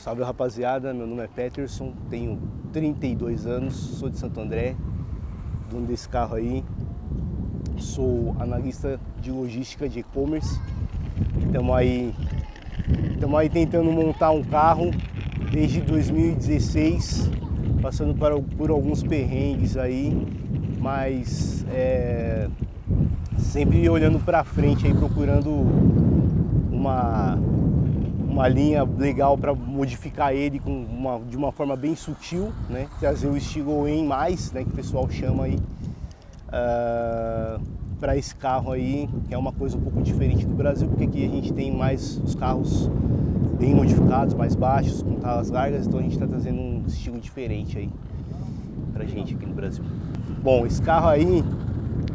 Salve rapaziada, meu nome é Peterson, tenho 32 anos, sou de Santo André, dono desse carro aí, sou analista de logística de e-commerce. Estamos aí tentando montar um carro desde 2016, passando por alguns perrengues aí, mas sempre olhando para frente aí, procurando uma linha legal para modificar ele de uma forma bem sutil, né? Trazer o estilo OEM+, né, que o pessoal chama aí, para esse carro aí, que é uma coisa um pouco diferente do Brasil, porque aqui a gente tem mais os carros bem modificados, mais baixos, com talas largas, então a gente está trazendo um estilo diferente aí pra gente aqui no Brasil. Bom, esse carro aí,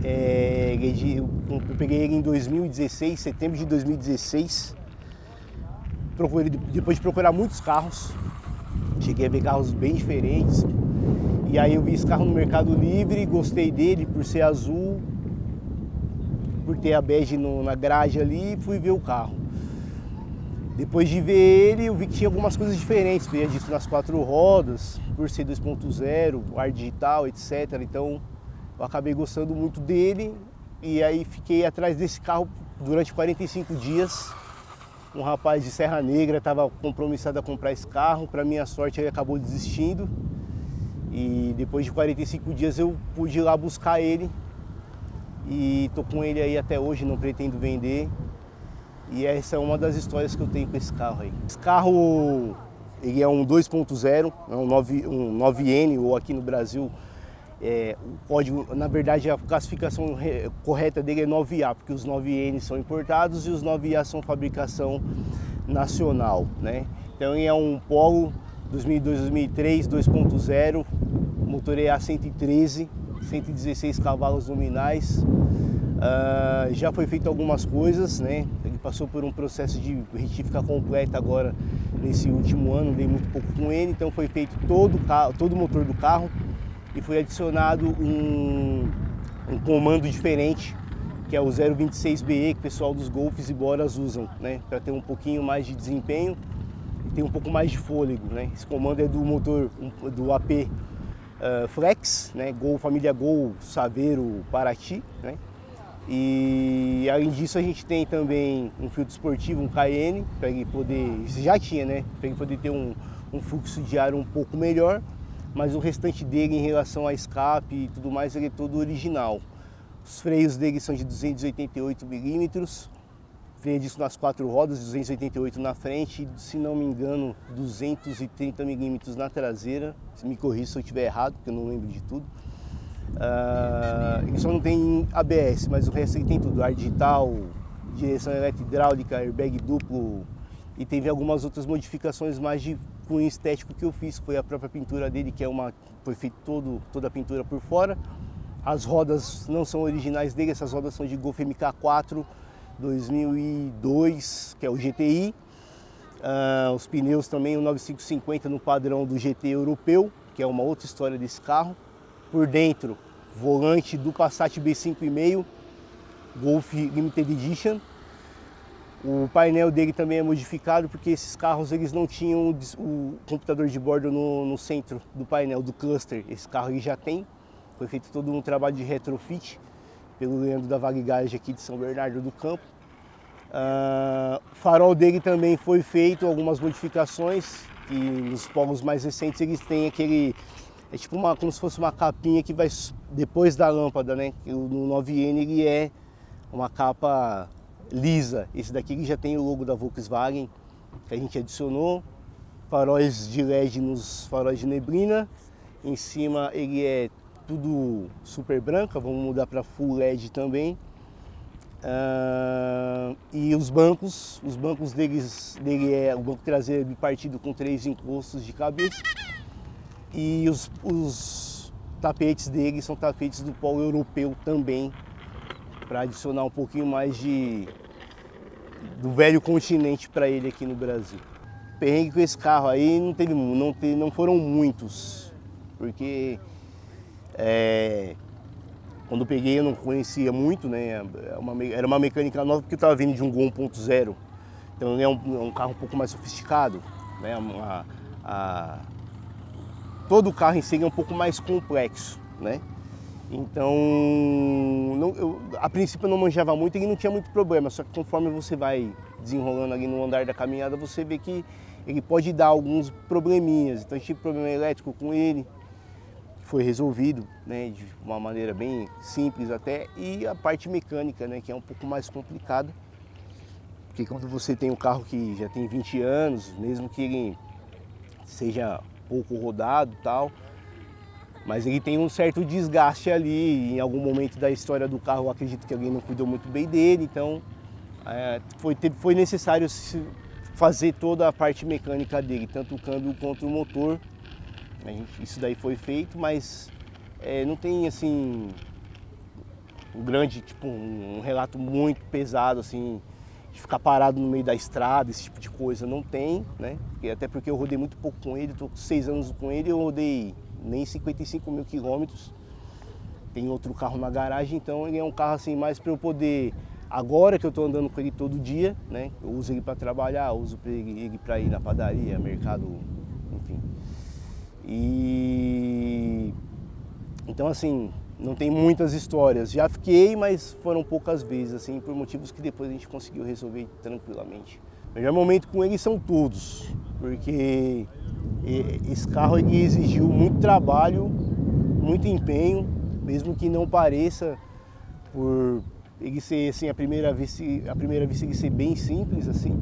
eu peguei ele em 2016, setembro de 2016. Depois de procurar muitos carros, cheguei a ver carros bem diferentes. E aí eu vi esse carro no Mercado Livre, gostei dele por ser azul, por ter a bege na grade ali, e fui ver o carro. Depois de ver ele, eu vi que tinha algumas coisas diferentes, veio disso nas 4 rodas, por ser 2.0, ar digital, etc. Então eu acabei gostando muito dele e aí fiquei atrás desse carro durante 45 dias. Um rapaz de Serra Negra estava compromissado a comprar esse carro, para minha sorte ele acabou desistindo. E depois de 45 dias eu pude ir lá buscar ele e tô com ele aí até hoje, não pretendo vender. E essa é uma das histórias que eu tenho com esse carro aí. Esse carro, ele é um 2.0, é um 9N, ou aqui no Brasil, o código, na verdade a classificação correta dele é 9A, porque os 9N são importados e os 9A são fabricação nacional, né? Então ele é um Polo 2002-2003, 2.0, motor EA 113, 116 cavalos nominais. Já foi feito algumas coisas, né? Ele passou por um processo de retífica completa agora nesse último ano, dei muito pouco com ele, então foi feito todo o motor do carro e foi adicionado um comando diferente, que é o 026BE, que o pessoal dos Golfs e Boras usam, né? Para ter um pouquinho mais de desempenho e ter um pouco mais de fôlego, né? Esse comando é do motor do AP Flex, né? Gol, família Gol, Saveiro, Paraty, né? E além disso a gente tem também um filtro esportivo, um Cayenne, para ele poder, já tinha, né? Para ele poder ter um fluxo de ar um pouco melhor, mas o restante dele em relação a escape e tudo mais, ele é todo original. Os freios dele são de 288 milímetros, freio disso nas 4 rodas, 288 na frente, e, se não me engano 230 milímetros na traseira. Me corrija se eu estiver errado, porque eu não lembro de tudo. Ele só não tem ABS, mas o resto ele tem tudo, ar digital, direção eletro-hidráulica, airbag duplo, e teve algumas outras modificações mais de cunho estético que eu fiz, foi a própria pintura dele, que foi feita toda a pintura por fora. As rodas não são originais dele, essas rodas são de Golf MK4 2002, que é o GTI. Os pneus também, o 9550 no padrão do GT europeu, que é uma outra história desse carro. Por dentro, volante do Passat B5,5 Golf Limited Edition. O painel dele também é modificado porque esses carros eles não tinham o computador de bordo no centro do painel, do cluster. Esse carro ele já tem. Foi feito todo um trabalho de retrofit pelo Leandro da Vale Garage aqui de São Bernardo do Campo. O farol dele também foi feito algumas modificações, e nos polos mais recentes eles têm aquele, é tipo como se fosse uma capinha que vai depois da lâmpada, né? No 9N ele é uma capa lisa. Esse daqui ele já tem o logo da Volkswagen, que a gente adicionou. Faróis de LED nos faróis de neblina. Em cima ele é tudo super branca, vamos mudar para Full LED também. E os bancos dele é o banco traseiro bipartido com 3 encostos de cabeça. E os tapetes dele são tapetes do polo europeu também, para adicionar um pouquinho mais do velho continente para ele aqui no Brasil. Perrengue com esse carro aí não foram muitos, porque quando eu peguei eu não conhecia muito, né? Era uma mecânica nova porque eu estava vindo de um Gol 1.0, então ele é um carro um pouco mais sofisticado. né? Todo o carro em si é um pouco mais complexo, né? Então, a princípio eu não manjava muito e não tinha muito problema, só que conforme você vai desenrolando ali no andar da caminhada, você vê que ele pode dar alguns probleminhas. Então, eu tive problema elétrico com ele, que foi resolvido, né, de uma maneira bem simples até, e a parte mecânica, né, que é um pouco mais complicada, porque quando você tem um carro que já tem 20 anos, mesmo que ele seja pouco rodado e tal, mas ele tem um certo desgaste ali, em algum momento da história do carro eu acredito que alguém não cuidou muito bem dele, então foi necessário fazer toda a parte mecânica dele, tanto o câmbio quanto o motor. Isso daí foi feito, mas não tem assim um grande, tipo, um relato muito pesado assim, de ficar parado no meio da estrada, esse tipo de coisa, não tem, né? Até porque eu rodei muito pouco com ele, estou com 6 anos com ele, eu rodei nem 55 mil quilômetros. Tem outro carro na garagem, então ele é um carro assim mais para eu poder, agora que eu estou andando com ele todo dia, né? Eu uso ele para trabalhar, uso ele para ir na padaria, mercado, enfim. E então assim, não tem muitas histórias. Já fiquei, mas foram poucas vezes, assim, por motivos que depois a gente conseguiu resolver tranquilamente. O melhor momento com ele são todos, porque esse carro ele exigiu muito trabalho, muito empenho, mesmo que não pareça, por ele ser assim, a primeira vez ele ser bem simples assim,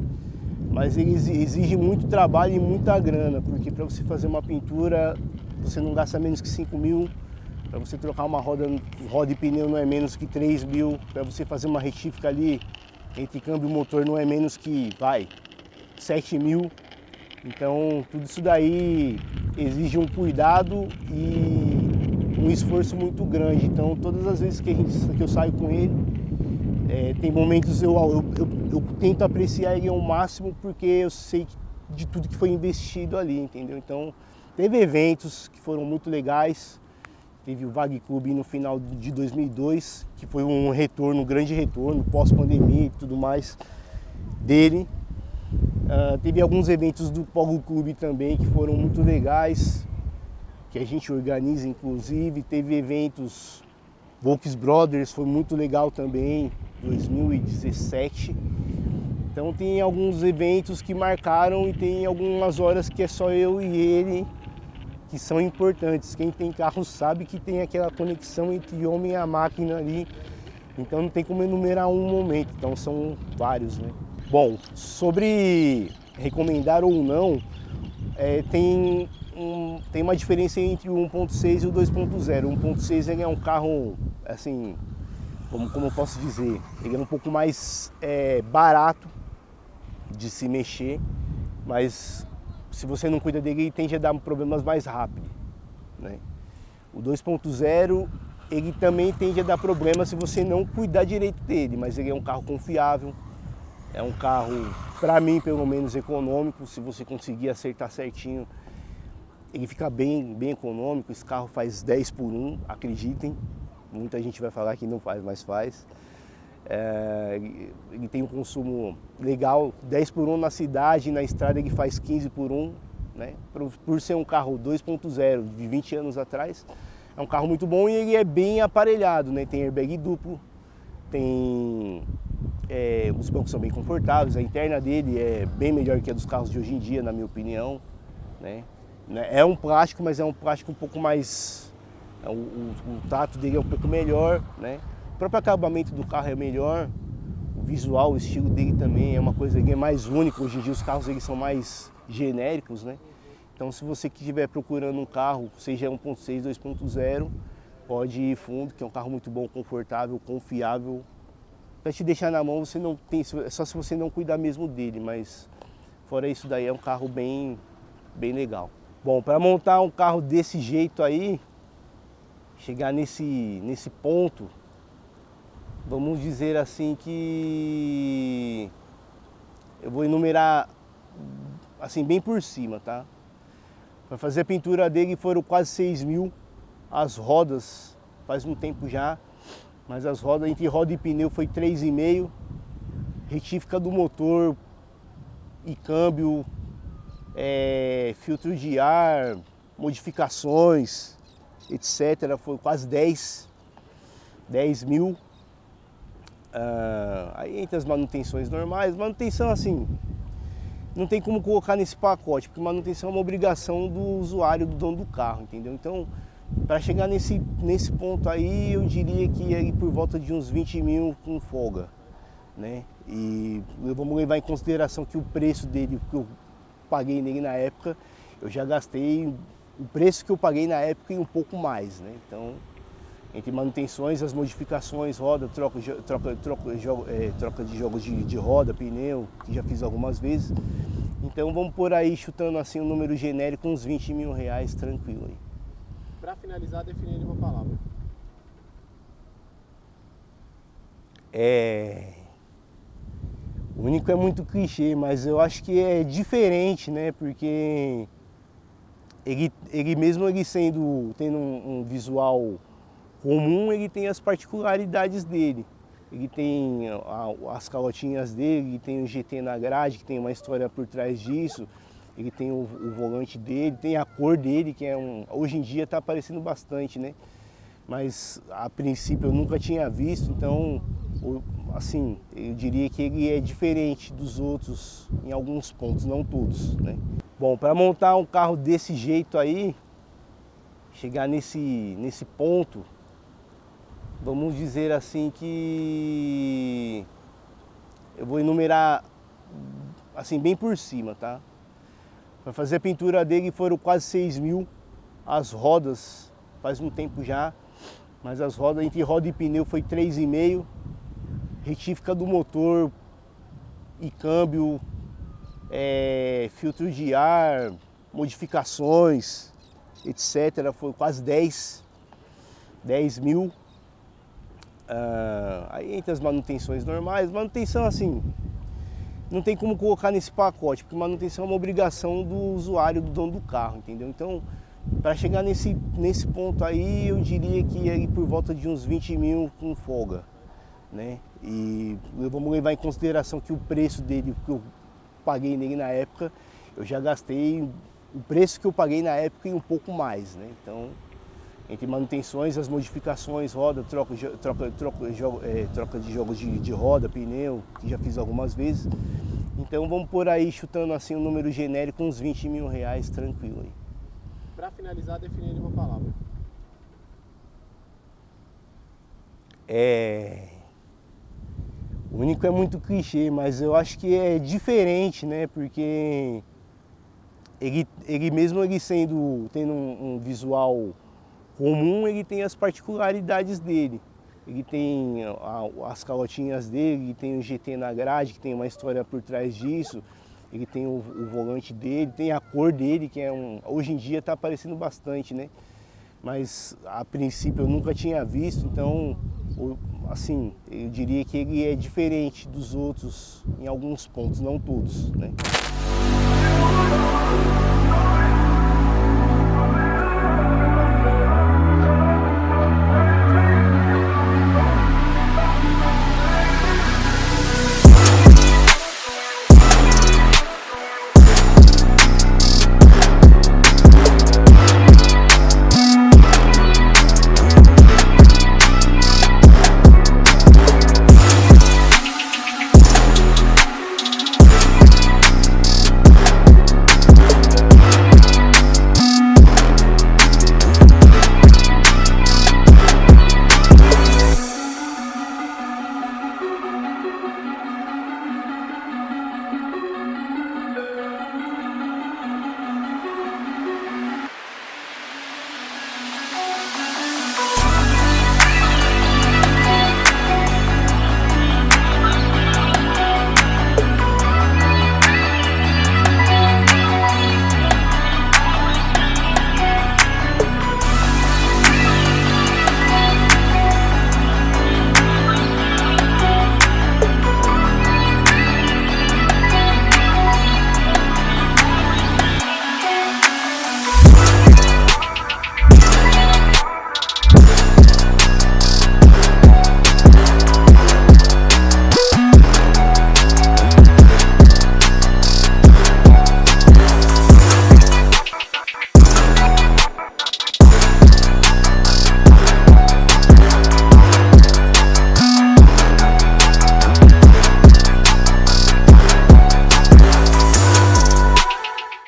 mas ele exige muito trabalho e muita grana, porque para você fazer uma pintura você não gasta menos que 5 mil, para você trocar uma roda e pneu não é menos que 3 mil, para você fazer uma retífica ali entre câmbio e motor não é menos que 7 mil. Então tudo isso daí exige um cuidado e um esforço muito grande. Então todas as vezes que eu saio com ele, tem momentos eu tento apreciar ele ao máximo, porque eu sei de tudo que foi investido ali, entendeu? Então teve eventos que foram muito legais. Teve o VAG Club no final de 2002, que foi um retorno, um grande retorno, pós-pandemia e tudo mais dele. Teve alguns eventos do Polo Clube também que foram muito legais, que a gente organiza inclusive. Teve eventos Volks Brothers, foi muito legal também, 2017. Então tem alguns eventos que marcaram e tem algumas horas que é só eu e ele, que são importantes. Quem tem carro sabe que tem aquela conexão entre homem e a máquina ali, então não tem como enumerar um momento, então são vários, né? Bom, sobre recomendar ou não, tem uma diferença entre o 1.6 e o 2.0. O 1.6 ele é um carro, assim, como eu posso dizer, ele é um pouco mais barato de se mexer, mas se você não cuida dele, ele tende a dar problemas mais rápido, né? O 2.0, ele também tende a dar problemas se você não cuidar direito dele, mas ele é um carro confiável, é um carro, para mim, pelo menos econômico. Se você conseguir acertar certinho, ele fica bem econômico. Esse carro faz 10 por 1, acreditem. Muita gente vai falar que não faz, mas faz. Ele tem um consumo legal, 10 por 1 na cidade, na estrada ele faz 15 por 1, né? Por ser um carro 2.0 de 20 anos atrás, é um carro muito bom e ele é bem aparelhado, né? Tem airbag duplo, os bancos são bem confortáveis, a interna dele é bem melhor que a dos carros de hoje em dia, na minha opinião, né? É um plástico, mas é um plástico um pouco mais... O tato dele é um pouco melhor, né? O próprio acabamento do carro é melhor, o visual, o estilo dele também é uma coisa que é mais única. Hoje em dia os carros eles são mais genéricos, né? Então se você estiver procurando um carro, seja 1.6, 2.0, pode ir fundo, que é um carro muito bom, confortável, confiável. Para te deixar na mão, você não tem, só se você não cuidar mesmo dele, mas fora isso daí é um carro bem legal. Bom, para montar um carro desse jeito aí, chegar nesse ponto, vamos dizer assim que eu vou enumerar assim bem por cima, tá? Para fazer a pintura dele foram quase 6 mil, as rodas faz um tempo já, mas as rodas entre roda e pneu foi 3,5, retífica do motor e câmbio filtro de ar, modificações, etc. Foi quase 10 mil. Aí entre as manutenções normais, manutenção assim, não tem como colocar nesse pacote, porque manutenção é uma obrigação do usuário, do dono do carro, entendeu? Então, para chegar nesse ponto aí, eu diria que é por volta de uns 20 mil com folga, né? E vamos levar em consideração que o preço dele, que eu paguei nele na época, eu já gastei o preço que eu paguei na época e um pouco mais, né? Então, entre manutenções, as modificações, roda, troca de jogos de roda, pneu, que já fiz algumas vezes. Então vamos por aí, chutando assim um número genérico, uns 20 mil reais, tranquilo aí. Para finalizar, definir uma palavra. O único é muito clichê, mas eu acho que é diferente, né? Porque ele mesmo tendo um visual comum, ele tem as particularidades dele. Ele tem as calotinhas dele, ele tem o GT na grade, que tem uma história por trás disso. Ele tem o volante dele, tem a cor dele, que hoje em dia está aparecendo bastante, né? Mas a princípio eu nunca tinha visto, então, assim, eu diria que ele é diferente dos outros em alguns pontos, não todos, né? Bom, para montar um carro desse jeito aí, chegar nesse ponto, vamos dizer assim que eu vou enumerar assim bem por cima, tá? Para fazer a pintura dele foram quase 6 mil, as rodas faz um tempo já, mas as rodas entre roda e pneu foi 3,5, retífica do motor e câmbio, filtro de ar, modificações, etc. Foi quase 10 mil. Aí entre as manutenções normais, manutenção assim, não tem como colocar nesse pacote, porque manutenção é uma obrigação do usuário, do dono do carro, entendeu? Então, para chegar nesse ponto aí, eu diria que é por volta de uns 20 mil com folga, né? E vamos levar em consideração que o preço dele, que eu paguei nele na época, eu já gastei o preço que eu paguei na época e um pouco mais, né? Então, entre manutenções, as modificações, roda, troca de jogos de roda, pneu, que já fiz algumas vezes. Então vamos por aí, chutando assim um número genérico, uns 20 mil reais, tranquilo aí. Para finalizar, definir uma palavra. O único é muito clichê, mas eu acho que é diferente, né? Porque ele mesmo tendo um visual comum, ele tem as particularidades dele. Ele tem as calotinhas dele, ele tem o GT na grade, que tem uma história por trás disso. Ele tem o volante dele, tem a cor dele, que hoje em dia está aparecendo bastante, né? Mas a princípio eu nunca tinha visto, então, assim, eu diria que ele é diferente dos outros em alguns pontos, não todos, né?